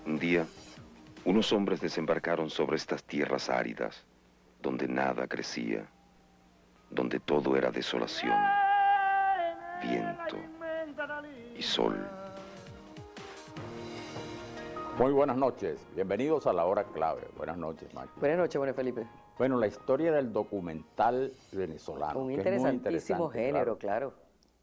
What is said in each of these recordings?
Un día, unos hombres desembarcaron sobre estas tierras áridas, donde nada crecía, donde todo era desolación, viento y sol. Muy buenas noches, bienvenidos a La Hora Clave. Buenas noches, Maki. Buenas noches, Jorge Felipe. Bueno, la historia del documental venezolano, Un que es muy interesantísimo interesante, género, claro.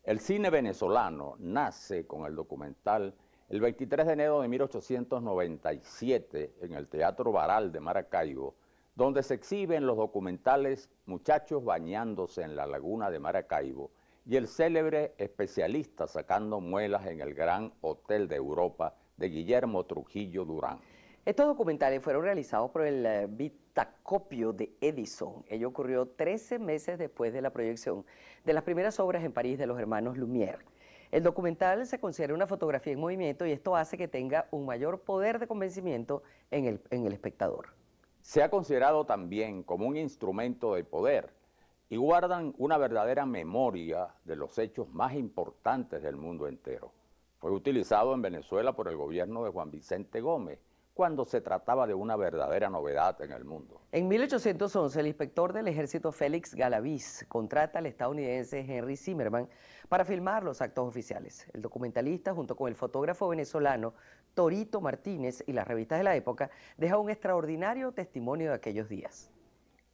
El cine venezolano nace con el documental el 23 de enero de 1897 en el Teatro Baral de Maracaibo, donde se exhiben los documentales Muchachos bañándose en la laguna de Maracaibo y el célebre Especialista sacando muelas en el Gran Hotel de Europa de Guillermo Trujillo Durán. Estos documentales fueron realizados por el Vitacopio de Edison. Ello ocurrió 13 meses después de la proyección de las primeras obras en París de los hermanos Lumière. El documental se considera una fotografía en movimiento y esto hace que tenga un mayor poder de convencimiento en el espectador. Se ha considerado también como un instrumento de poder y guardan una verdadera memoria de los hechos más importantes del mundo entero. Fue utilizado en Venezuela por el gobierno de Juan Vicente Gómez, cuando se trataba de una verdadera novedad en el mundo. En 1811, el inspector del ejército Félix Galaviz contrata al estadounidense Henry Zimmerman para filmar los actos oficiales. El documentalista, junto con el fotógrafo venezolano Torito Martínez y las revistas de la época, deja un extraordinario testimonio de aquellos días.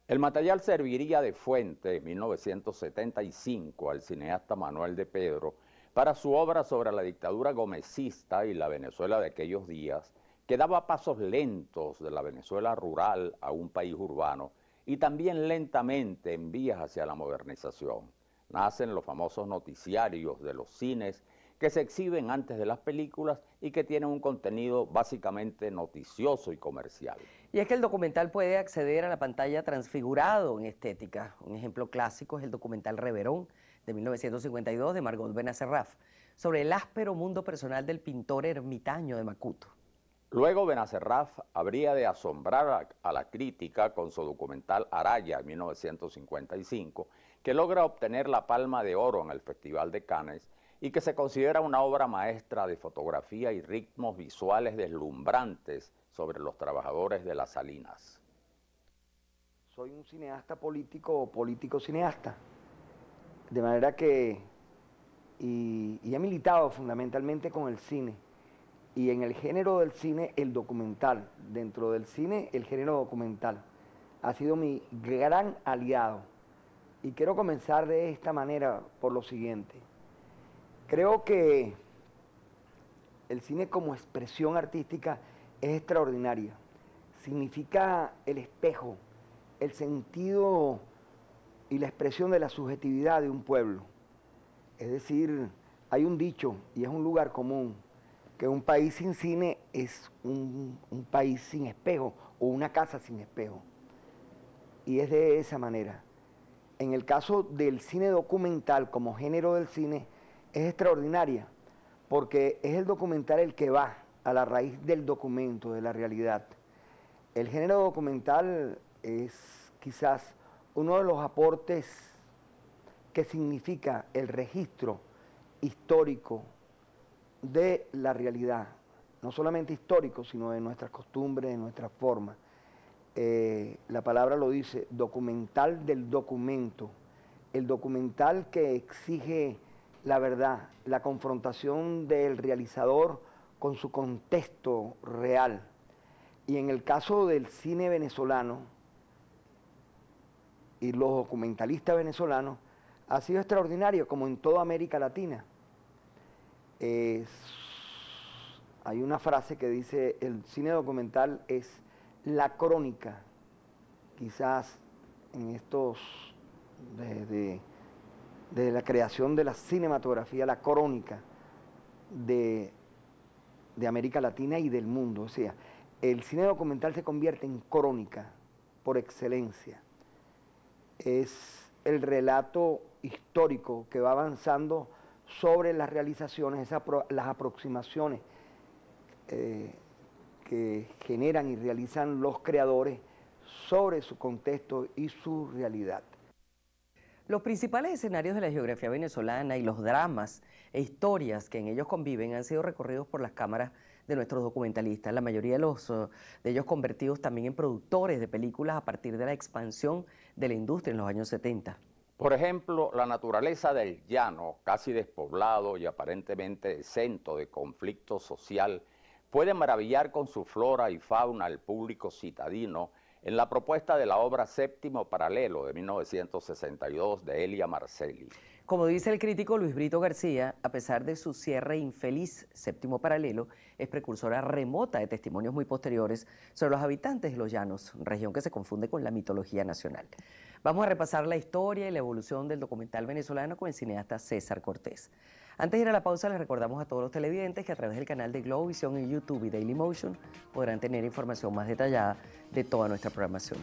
El material serviría de fuente en 1975 al cineasta Manuel de Pedro para su obra sobre la dictadura gomecista y la Venezuela de aquellos días, que daba pasos lentos de la Venezuela rural a un país urbano y también lentamente en vías hacia la modernización. Nacen los famosos noticiarios de los cines que se exhiben antes de las películas y que tienen un contenido básicamente noticioso y comercial. Y es que el documental puede acceder a la pantalla transfigurado en estética. Un ejemplo clásico es el documental Reverón de 1952 de Margot Benacerraf sobre el áspero mundo personal del pintor ermitaño de Macuto. Luego Benacerraf habría de asombrar a la crítica con su documental Araya en 1955, que logra obtener la Palma de Oro en el Festival de Cannes y que se considera una obra maestra de fotografía y ritmos visuales deslumbrantes sobre los trabajadores de las salinas. Soy un cineasta político o político cineasta, de manera que, y he militado fundamentalmente con el cine. Y en el género del cine, el documental. Dentro del cine, el género documental ha sido mi gran aliado. Y quiero comenzar de esta manera por lo siguiente. Creo que el cine como expresión artística es extraordinaria. Significa el espejo, el sentido y la expresión de la subjetividad de un pueblo. Es decir, hay un dicho, y es un lugar común, que un país sin cine es un país sin espejo o una casa sin espejo. Y es de esa manera. En el caso del cine documental como género del cine es extraordinaria porque es el documental el que va a la raíz del documento, de la realidad. El género documental es quizás uno de los aportes que significa el registro histórico de la realidad, no solamente histórico, sino de nuestras costumbres, de nuestras formas. La palabra lo dice, documental del documento, el documental que exige la verdad, la confrontación del realizador con su contexto real. Y en el caso del cine venezolano y los documentalistas venezolanos, ha sido extraordinario, como en toda América Latina. Hay una frase que dice, el cine documental es la crónica, quizás en estos, de la creación de la cinematografía, la crónica de América Latina y del mundo. O sea, el cine documental se convierte en crónica por excelencia. Es el relato histórico que va avanzando sobre las realizaciones, las aproximaciones que generan y realizan los creadores sobre su contexto y su realidad. Los principales escenarios de la geografía venezolana y los dramas e historias que en ellos conviven han sido recorridos por las cámaras de nuestros documentalistas, la mayoría de ellos convertidos también en productores de películas a partir de la expansión de la industria en los años 70. Por ejemplo, la naturaleza del llano, casi despoblado y aparentemente exento de conflicto social, puede maravillar con su flora y fauna al público citadino en la propuesta de la obra Séptimo Paralelo de 1962 de Elia Marcelli. Como dice el crítico Luis Brito García, a pesar de su cierre infeliz, Séptimo Paralelo es precursora remota de testimonios muy posteriores sobre los habitantes de los llanos, región que se confunde con la mitología nacional. Vamos a repasar la historia y la evolución del documental venezolano con el cineasta César Cortés. Antes de ir a la pausa, les recordamos a todos los televidentes que a través del canal de Globovisión en YouTube y Dailymotion podrán tener información más detallada de toda nuestra programación.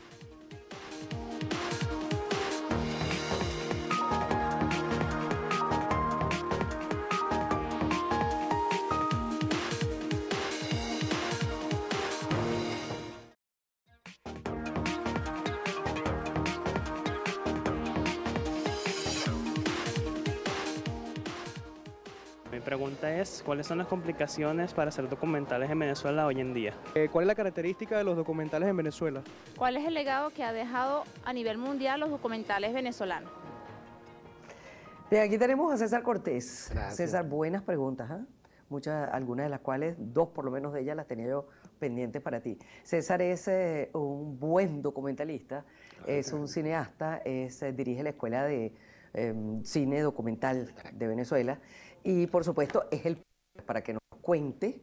Mi pregunta es, ¿cuáles son las complicaciones para hacer documentales en Venezuela hoy en día? ¿Cuál es la característica de los documentales en Venezuela? ¿Cuál es el legado que ha dejado a nivel mundial los documentales venezolanos? Bien, aquí tenemos a César Cortés. Gracias. César, buenas preguntas, ¿eh? Algunas de las cuales, dos por lo menos de ellas las tenía yo pendientes para ti. César es un buen documentalista, es un cineasta, dirige la Escuela de Cine Documental de Venezuela y por supuesto es el para que nos cuente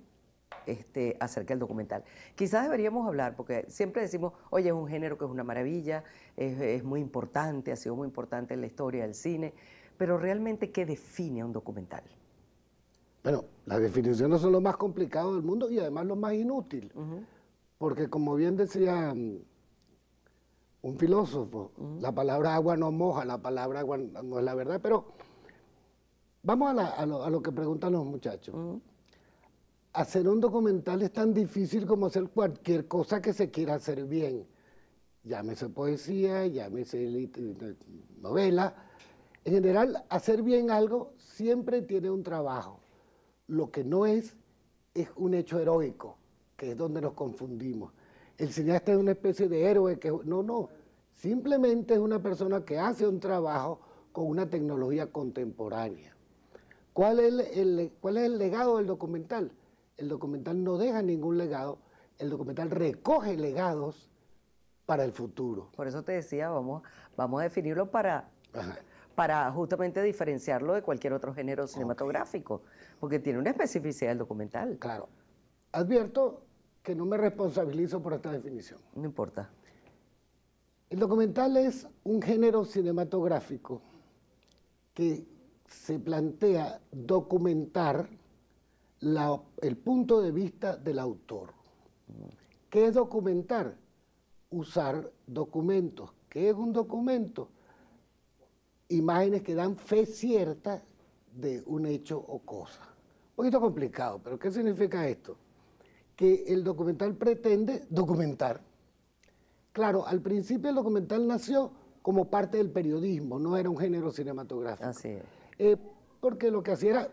acerca del documental. Quizás deberíamos hablar, porque siempre decimos, oye, es un género que es una maravilla, es muy importante, ha sido muy importante en la historia del cine, pero realmente, ¿qué define a un documental? Bueno, las definiciones son lo más complicado del mundo y además lo más inútil, porque como bien decía un filósofo, la palabra agua no moja, la palabra agua no es la verdad, pero vamos a lo que preguntan los muchachos. Hacer un documental es tan difícil como hacer cualquier cosa que se quiera hacer bien. Llámese poesía, llámese novela. En general, hacer bien algo siempre tiene un trabajo. Lo que no es un hecho heroico, que es donde nos confundimos. El cineasta es una especie de héroe que... No, simplemente es una persona que hace un trabajo con una tecnología contemporánea. ¿Cuál es el legado del documental? El documental no deja ningún legado, el documental recoge legados para el futuro. Por eso te decía, vamos a definirlo para justamente diferenciarlo de cualquier otro género cinematográfico, porque tiene una especificidad el documental. Claro. Advierto que no me responsabilizo por esta definición. No importa. El documental es un género cinematográfico que se plantea documentar el punto de vista del autor. ¿Qué es documentar? Usar documentos. ¿Qué es un documento? Imágenes que dan fe cierta de un hecho o cosa. Un poquito complicado, pero ¿qué significa esto? Que el documental pretende documentar. Claro, al principio el documental nació como parte del periodismo, no era un género cinematográfico. Así es. Porque lo que hacía era,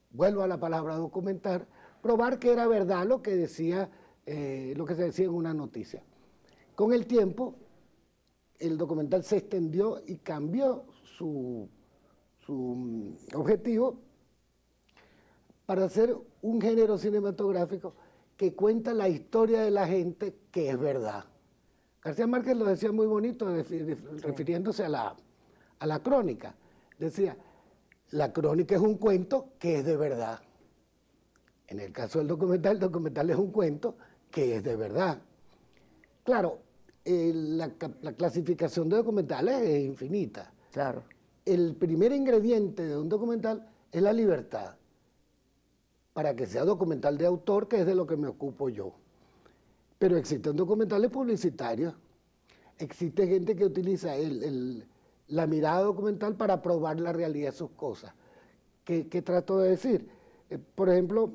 vuelvo a la palabra documentar, probar que era verdad lo que decía, lo que se decía en una noticia. Con el tiempo, el documental se extendió y cambió su objetivo para ser un género cinematográfico que cuenta la historia de la gente que es verdad. García Márquez lo decía muy bonito, refiriéndose a la crónica. Decía, la crónica es un cuento que es de verdad. En el caso del documental, el documental es un cuento que es de verdad. Claro, la clasificación de documentales es infinita. Claro. El primer ingrediente de un documental es la libertad, para que sea documental de autor, que es de lo que me ocupo yo. Pero existen documentales publicitarios, existe gente que utiliza la mirada documental para probar la realidad de sus cosas. ¿Qué trato de decir? Por ejemplo,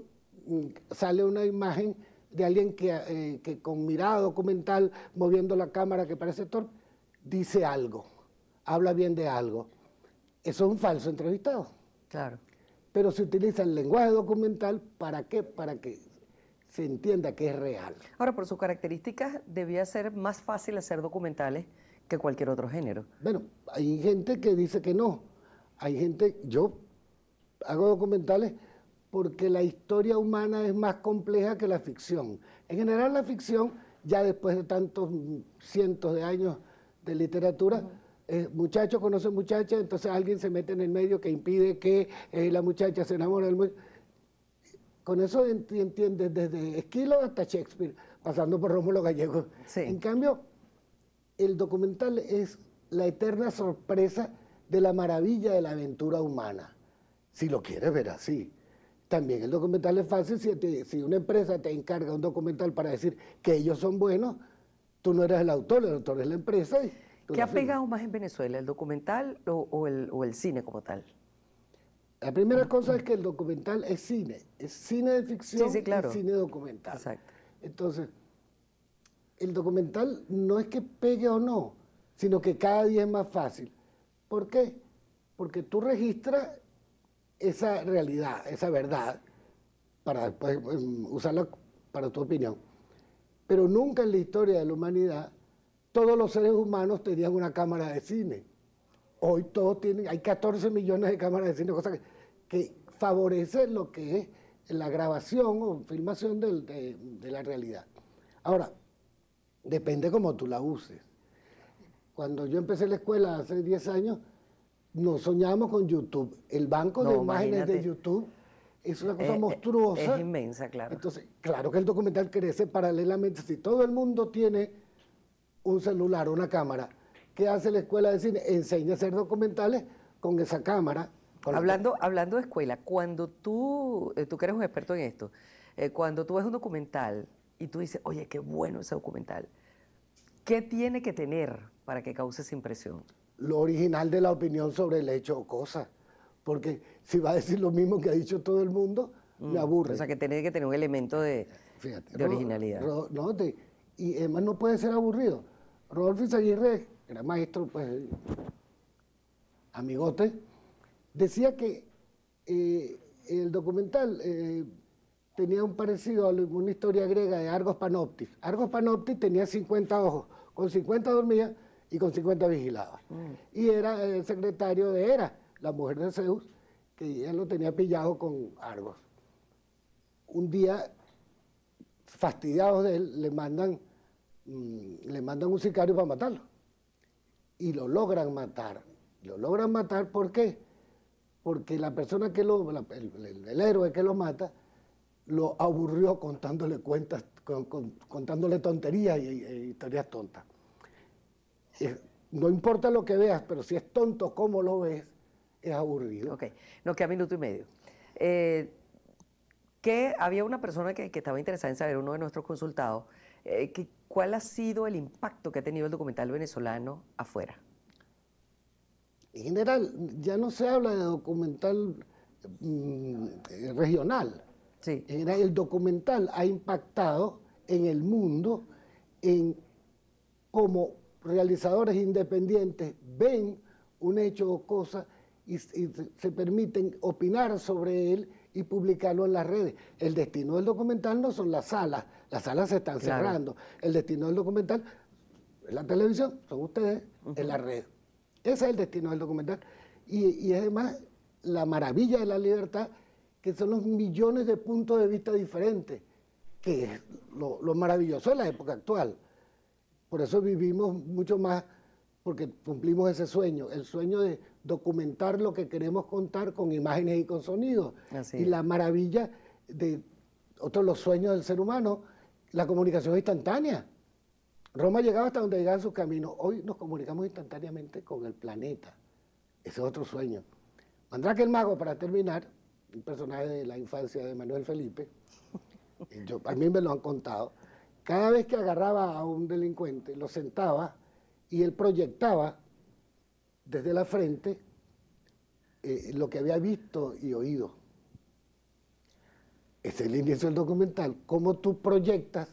sale una imagen de alguien que con mirada documental, moviendo la cámara que parece torpe, dice algo, habla bien de algo. eso es un falso entrevistado. Claro. Pero se utiliza el lenguaje documental, ¿para qué? Para que se entienda que es real. Ahora, por sus características, debía ser más fácil hacer documentales que cualquier otro género. Bueno, hay gente que dice que no. Hay gente, yo hago documentales porque la historia humana es más compleja que la ficción. En general la ficción, ya después de tantos cientos de años de literatura, muchacho conoce muchacha, entonces alguien se mete en el medio que impide que la muchacha se enamore del muchacho. Con eso entiendes desde Esquilo hasta Shakespeare, pasando por Rómulo Gallego. Sí. En cambio, el documental es la eterna sorpresa de la maravilla de la aventura humana, si lo quieres ver así. También el documental es fácil si una empresa te encarga un documental para decir que ellos son buenos, tú no eres el autor es la empresa. ¿Qué ha pegado más en Venezuela, el documental o el cine como tal? La primera cosa es que el documental es cine de ficción, Sí, claro. y cine documental. Exacto. Entonces, el documental no es que pegue o no, sino que cada día es más fácil. ¿Por qué? Porque tú registras esa realidad, esa verdad, para después usarla para tu opinión. Pero nunca en la historia de la humanidad todos los seres humanos tenían una cámara de cine. Hoy todos tienen, hay 14 millones de cámaras de cine, cosa que favorece lo que es la grabación o filmación de la realidad. Ahora, depende cómo tú la uses. Cuando yo empecé la escuela hace 10 años, nos soñábamos con YouTube. El banco de imágenes de YouTube es una cosa monstruosa. Es inmensa, claro. Entonces, claro que el documental crece paralelamente. Si todo el mundo tiene un celular, una cámara, ¿qué hace la escuela de cine? Enseña a hacer documentales con esa cámara. Hablando de escuela, cuando tú que eres un experto en esto, cuando tú ves un documental y tú dices, oye, qué bueno ese documental, ¿qué tiene que tener para que cause esa impresión? Lo original de la opinión sobre el hecho o cosa. Porque si va a decir lo mismo que ha dicho todo el mundo, me aburre. O sea, que tiene que tener un elemento de originalidad. Y además no puede ser aburrido. Rodolfo Izaguirre, era maestro, pues, amigote, decía que el documental tenía un parecido a una historia griega de Argos Panoptis. Argos Panoptis tenía 50 ojos, con 50 dormía y con 50 vigilaba. Y era el secretario de Hera, la mujer de Zeus, que ella lo tenía pillado con Argos. Un día, fastidiados de él, le mandan un sicario para matarlo. Y lo logran matar. Lo logran matar, ¿por qué? Porque la persona que el héroe que lo mata, lo aburrió contándole cuentas, contándole tonterías y historias tontas. No importa lo que veas, pero si es tonto como lo ves, es aburrido. Ok, nos queda minuto y medio. Había una persona que estaba interesada en saber, uno de nuestros consultados, ¿cuál ha sido el impacto que ha tenido el documental venezolano afuera? En general, ya no se habla de documental regional. Sí. En general, el documental ha impactado en el mundo en cómo realizadores independientes ven un hecho o cosa y se permiten opinar sobre él y publicarlo en las redes. El destino del documental no son las salas se están cerrando. El destino del documental es la televisión, son ustedes, en la red. Ese es el destino del documental. Y además la maravilla de la libertad, que son los millones de puntos de vista diferentes, que es lo maravilloso de la época actual. Por eso vivimos mucho más, porque cumplimos ese sueño, el sueño de documentar lo que queremos contar con imágenes y con sonidos. Y la maravilla de otros los sueños del ser humano, la comunicación instantánea. Roma llegaba hasta donde llegaban sus caminos. Hoy nos comunicamos instantáneamente con el planeta. Ese es otro sueño. Mandrake el Mago, para terminar, un personaje de la infancia de Manuel Felipe, a mí me lo han contado, cada vez que agarraba a un delincuente, lo sentaba y él proyectaba desde la frente lo que había visto y oído. Ese es el inicio del documental, cómo tú proyectas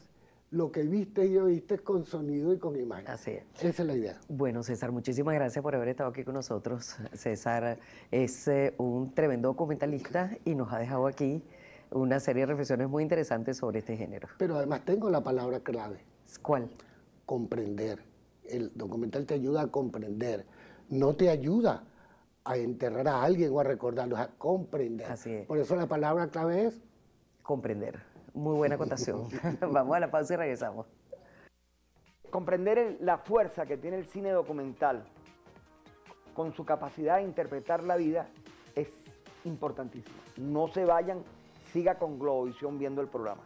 lo que viste y oíste con sonido y con imagen. Así es. Esa es la idea. Bueno, César, muchísimas gracias por haber estado aquí con nosotros. César es un tremendo documentalista y nos ha dejado aquí una serie de reflexiones muy interesantes sobre este género. Pero además tengo la palabra clave. ¿Cuál? Comprender. El documental te ayuda a comprender, no te ayuda a enterrar a alguien o a recordarlo, a comprender. Así es. Por eso la palabra clave es comprender. Muy buena acotación. Vamos a la pausa y regresamos. Comprender la fuerza que tiene el cine documental con su capacidad de interpretar la vida es importantísimo. No se vayan, siga con Globovisión viendo el programa.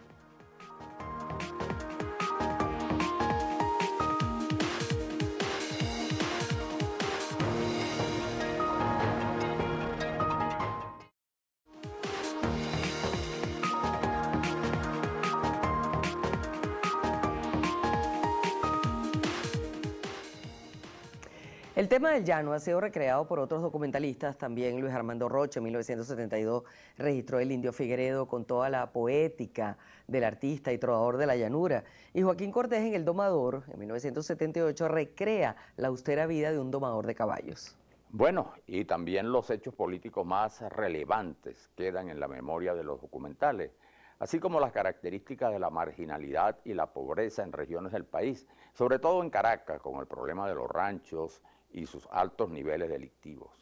El tema del llano ha sido recreado por otros documentalistas, también Luis Armando Rocha en 1972 registró El Indio Figueredo con toda la poética del artista y trovador de la llanura, y Joaquín Cortés en El Domador en 1978 recrea la austera vida de un domador de caballos. Bueno, y también los hechos políticos más relevantes quedan en la memoria de los documentales, así como las características de la marginalidad y la pobreza en regiones del país, sobre todo en Caracas, con el problema de los ranchos y sus altos niveles delictivos.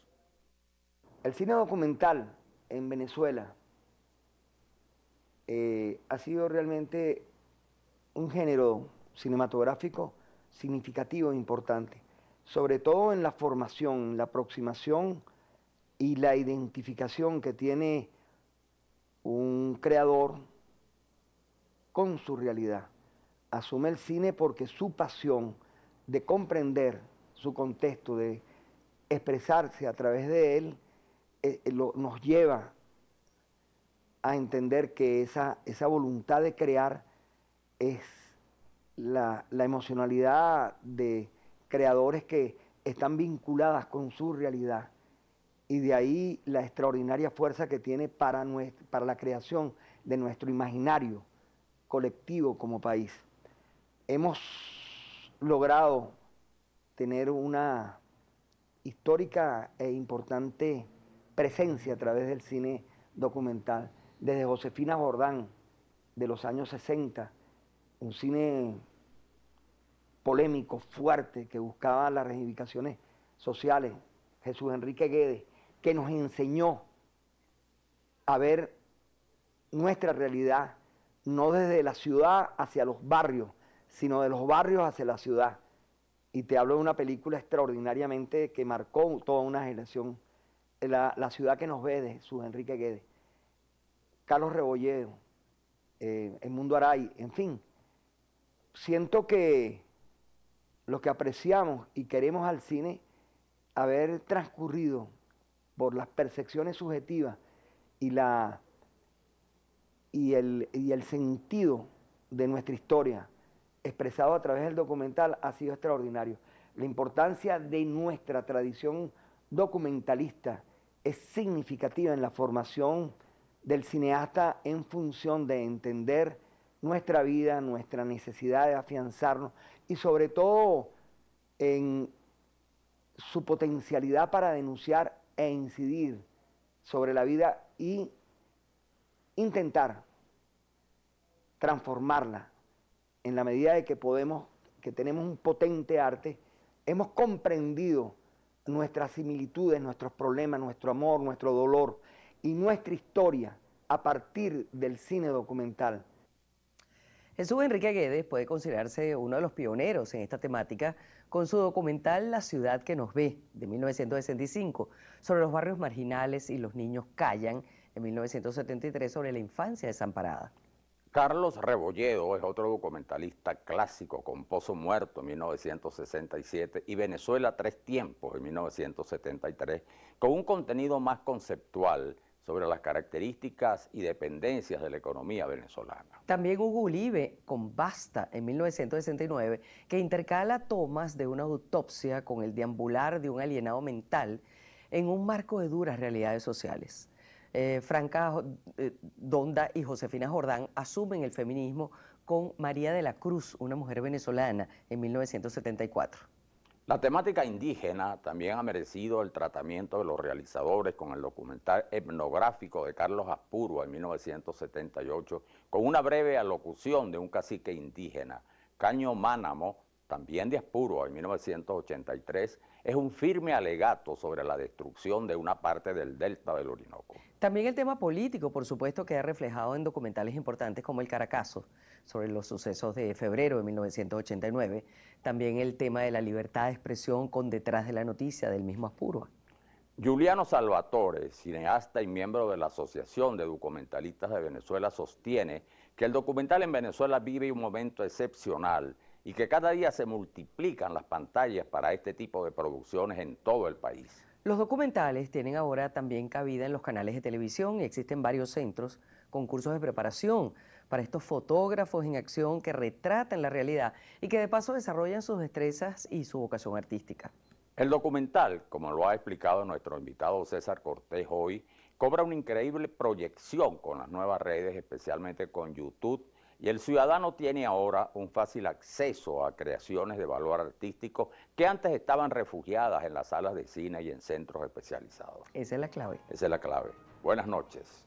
El cine documental en Venezuela ha sido realmente un género cinematográfico significativo e importante, sobre todo en la formación, la aproximación y la identificación que tiene un creador con su realidad. Asume el cine porque su pasión de comprender su contexto, de expresarse a través de él, nos lleva a entender que esa voluntad de crear es la emocionalidad de creadores que están vinculadas con su realidad, y de ahí la extraordinaria fuerza que tiene para la creación de nuestro imaginario colectivo como país. Hemos logrado tener una histórica e importante presencia a través del cine documental, desde Josefina Jordán, de los años 60, un cine polémico, fuerte, que buscaba las reivindicaciones sociales, Jesús Enrique Guedes, que nos enseñó a ver nuestra realidad, no desde la ciudad hacia los barrios, sino de los barrios hacia la ciudad. Y te hablo de una película extraordinariamente que marcó toda una generación, La ciudad que nos ve, de Jesús Enrique Guedes, Carlos Rebolledo, Edmundo Aray, en fin. Siento que lo que apreciamos y queremos al cine, haber transcurrido por las percepciones subjetivas y el sentido de nuestra historia expresado a través del documental, ha sido extraordinario. La importancia de nuestra tradición documentalista es significativa en la formación del cineasta en función de entender nuestra vida, nuestra necesidad de afianzarnos y sobre todo en su potencialidad para denunciar e incidir sobre la vida y intentar transformarla en la medida de que tenemos un potente arte. Hemos comprendido nuestras similitudes, nuestros problemas, nuestro amor, nuestro dolor y nuestra historia a partir del cine documental. Jesús Enrique Guedes puede considerarse uno de los pioneros en esta temática con su documental La ciudad que nos ve, de 1965, sobre los barrios marginales y los niños callan, en 1973, sobre la infancia desamparada. Carlos Rebolledo es otro documentalista clásico, con Pozo Muerto en 1967 y Venezuela Tres Tiempos en 1973, con un contenido más conceptual sobre las características y dependencias de la economía venezolana. También Hugo Ulibe con Basta en 1969, que intercala tomas de una autopsia con el deambular de un alienado mental en un marco de duras realidades sociales. Franca Donda y Josefina Jordán asumen el feminismo con María de la Cruz, una mujer venezolana, en 1974. La temática indígena también ha merecido el tratamiento de los realizadores con el documental etnográfico de Carlos Aspurua en 1978, con una breve alocución de un cacique indígena. Caño Mánamo, también de Aspurua en 1983, es un firme alegato sobre la destrucción de una parte del delta del Orinoco. También el tema político, por supuesto, queda reflejado en documentales importantes como El Caracazo, sobre los sucesos de febrero de 1989. También el tema de la libertad de expresión con Detrás de la Noticia, del mismo Aspurua. Giuliano Salvatore, cineasta y miembro de la Asociación de Documentalistas de Venezuela, sostiene que el documental en Venezuela vive un momento excepcional y que cada día se multiplican las pantallas para este tipo de producciones en todo el país. Los documentales tienen ahora también cabida en los canales de televisión y existen varios centros con cursos de preparación para estos fotógrafos en acción que retratan la realidad y que de paso desarrollan sus destrezas y su vocación artística. El documental, como lo ha explicado nuestro invitado César Cortés hoy, cobra una increíble proyección con las nuevas redes, especialmente con YouTube, y el ciudadano tiene ahora un fácil acceso a creaciones de valor artístico que antes estaban refugiadas en las salas de cine y en centros especializados. Esa es la clave. Esa es la clave. Buenas noches.